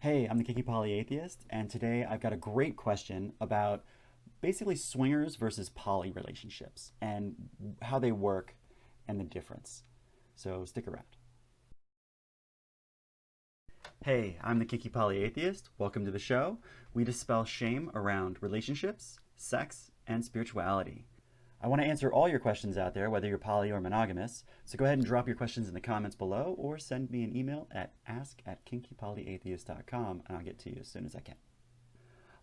Hey, I'm the Kinky Polyatheist, and today I've got a great question about basically swingers versus poly relationships and how they work and the difference. So stick around. Hey, I'm the Kinky Polyatheist. Welcome to the show. We dispel shame around relationships, sex, and spirituality. I want to answer all your questions out there, whether you're poly or monogamous. So go ahead and drop your questions in the comments below or send me an email at ask@kinkypolyatheist.com and I'll get to you as soon as I can.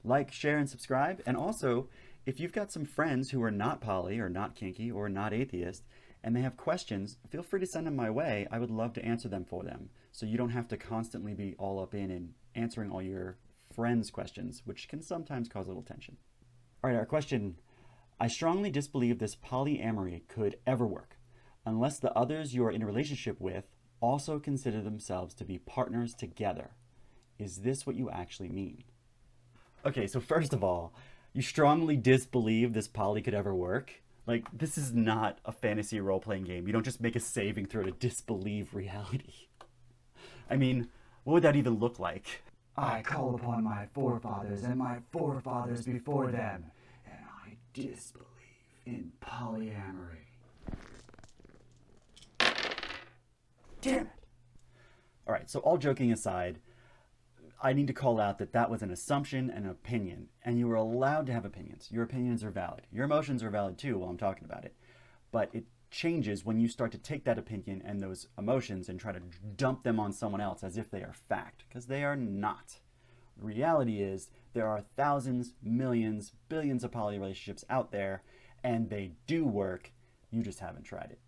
Like, share, and subscribe. And also, if you've got some friends who are not poly or not kinky or not atheist and they have questions, feel free to send them my way. I would love to answer them for them so you don't have to constantly be all up in and answering all your friends' questions, which can sometimes cause a little tension. All right, our question: I strongly disbelieve this polyamory could ever work unless the others you are in a relationship with also consider themselves to be partners together. Is this what you actually mean? Okay, so first of all, you strongly disbelieve this poly could ever work? Like, this is not a fantasy role playing game. You don't just make a saving throw to disbelieve reality. I mean, what would that even look like? I call upon my forefathers and my forefathers before them, and I disbelieve in polyamory. Damn it! All right, so all joking aside, I need to call out that that was an assumption and an opinion, and you are allowed to have opinions. Your opinions are valid. Your emotions are valid too while I'm talking about it. But it changes when you start to take that opinion and those emotions and try to dump them on someone else as if they are fact, because they are not. The reality is there are thousands, millions, billions of poly relationships out there, and they do work. You just haven't tried it.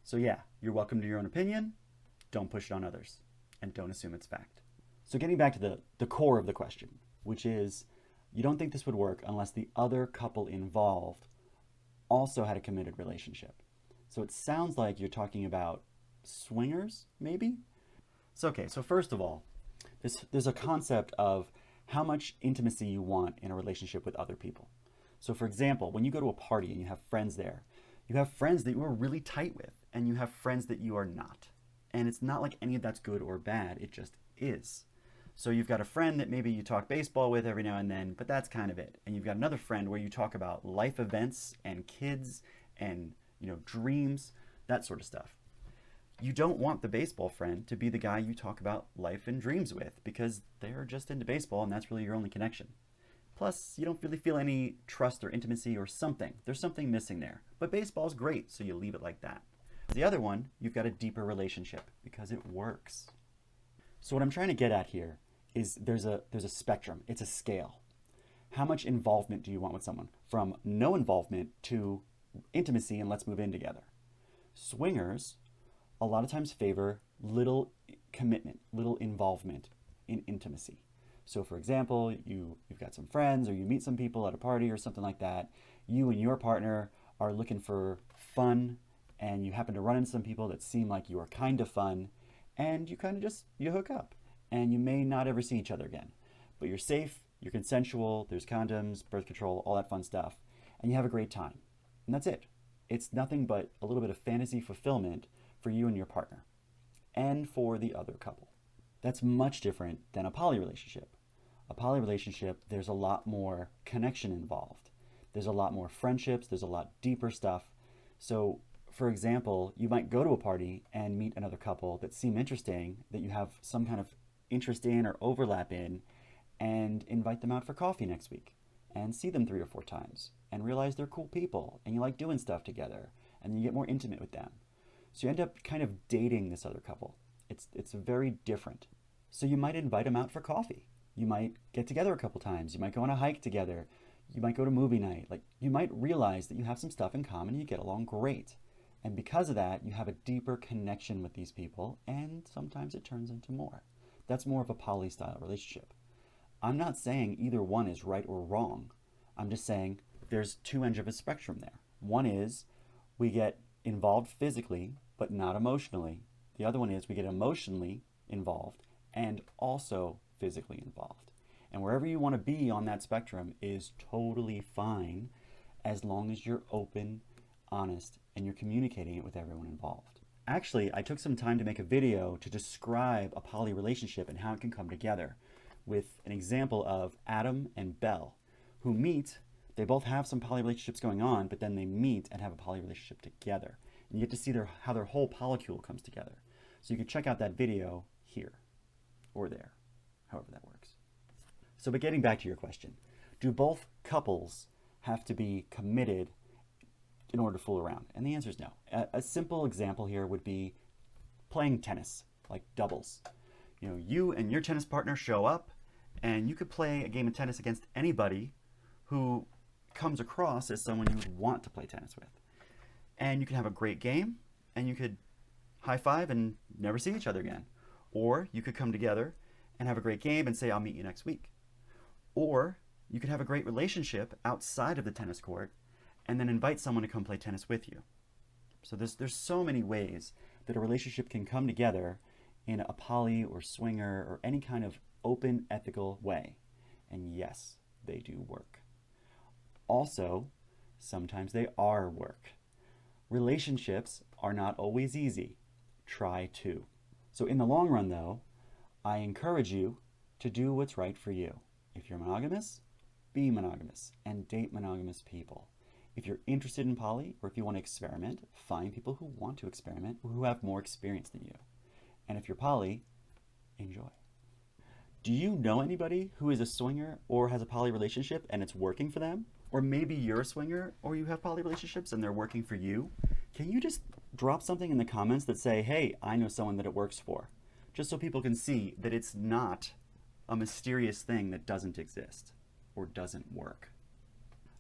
So yeah, you're welcome to your own opinion. Don't push it on others, and don't assume it's fact. So getting back to the core of the question, which is you don't think this would work unless the other couple involved also had a committed relationship. So it sounds like you're talking about swingers, maybe? So okay, so first of all, there's a concept of how much intimacy you want in a relationship with other people. So for example, when you go to a party and you have friends there, you have friends that you are really tight with, and you have friends that you are not. And it's not like any of that's good or bad, it just is. So you've got a friend that maybe you talk baseball with every now and then, but that's kind of it. And you've got another friend where you talk about life events and kids and, dreams, that sort of stuff. You don't want the baseball friend to be the guy you talk about life and dreams with because they're just into baseball and that's really your only connection. Plus, you don't really feel any trust or intimacy or something. There's something missing there. But baseball's great, so you leave it like that. The other one, you've got a deeper relationship because it works. So what I'm trying to get at here is there's a spectrum. It's a scale. How much involvement do you want with someone? From no involvement to intimacy and let's move in together. Swingers a lot of times favor little commitment, little involvement in intimacy. So for example, you've got some friends or you meet some people at a party or something like that. You and your partner are looking for fun and you happen to run into some people that seem like you are kind of fun and you kind of you hook up and you may not ever see each other again. But you're safe, you're consensual, there's condoms, birth control, all that fun stuff, and you have a great time. And that's it. It's nothing but a little bit of fantasy fulfillment for you and your partner and for the other couple. That's much different than a poly relationship. A poly relationship, there's a lot more connection involved. There's a lot more friendships, there's a lot deeper stuff. So for example, you might go to a party and meet another couple that seem interesting, that you have some kind of interest in or overlap in, and invite them out for coffee next week and see them 3 or 4 times and realize they're cool people and you like doing stuff together and then you get more intimate with them. So you end up kind of dating this other couple. It's very different. So you might invite them out for coffee. You might get together a couple times. You might go on a hike together. You might go to movie night. Like, you might realize that you have some stuff in common and you get along great. And because of that, you have a deeper connection with these people, and sometimes it turns into more. That's more of a poly-style relationship. I'm not saying either one is right or wrong. I'm just saying there's 2 ends of a spectrum there. One is we get involved physically, but not emotionally. The other one is we get emotionally involved and also physically involved. And wherever you want to be on that spectrum is totally fine as long as you're open, honest, and you're communicating it with everyone involved. Actually, I took some time to make a video to describe a poly relationship and how it can come together with an example of Adam and Belle, who meet. They both have some poly relationships going on, but then they meet and have a poly relationship together. And you get to see how their whole polycule comes together. So you can check out that video here or there, however that works. So, but getting back to your question, do both couples have to be committed in order to fool around? And the answer is no. A simple example here would be playing tennis, like doubles. You know, you and your tennis partner show up, and you could play a game of tennis against anybody who comes across as someone you would want to play tennis with. And you can have a great game, and you could high five and never see each other again. Or you could come together and have a great game and say, I'll meet you next week. Or you could have a great relationship outside of the tennis court and then invite someone to come play tennis with you. So there's so many ways that a relationship can come together in a poly or swinger or any kind of open, ethical way. And yes, they do work. Also, sometimes they are work. Relationships are not always easy. Try to. So in the long run, though, I encourage you to do what's right for you. If you're monogamous, be monogamous and date monogamous people. If you're interested in poly, or if you want to experiment, find people who want to experiment, who have more experience than you. And if you're poly, enjoy. Do you know anybody who is a swinger or has a poly relationship and it's working for them? Or maybe you're a swinger or you have poly relationships and they're working for you? Can you just drop something in the comments that say, hey, I know someone that it works for? Just so people can see that it's not a mysterious thing that doesn't exist or doesn't work.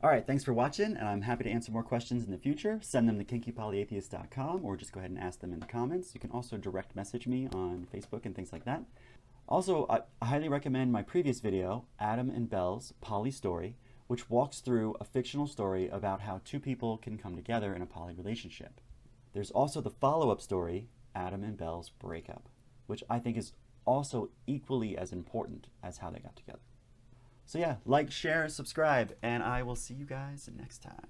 All right, thanks for watching, and I'm happy to answer more questions in the future. Send them to kinkypolyatheist.com or just go ahead and ask them in the comments. You can also direct message me on Facebook and things like that. Also, I highly recommend my previous video, Adam and Belle's Poly Story, which walks through a fictional story about how two people can come together in a poly relationship. There's also the follow-up story, Adam and Belle's Breakup, which I think is also equally as important as how they got together. So yeah, like, share, subscribe, and I will see you guys next time.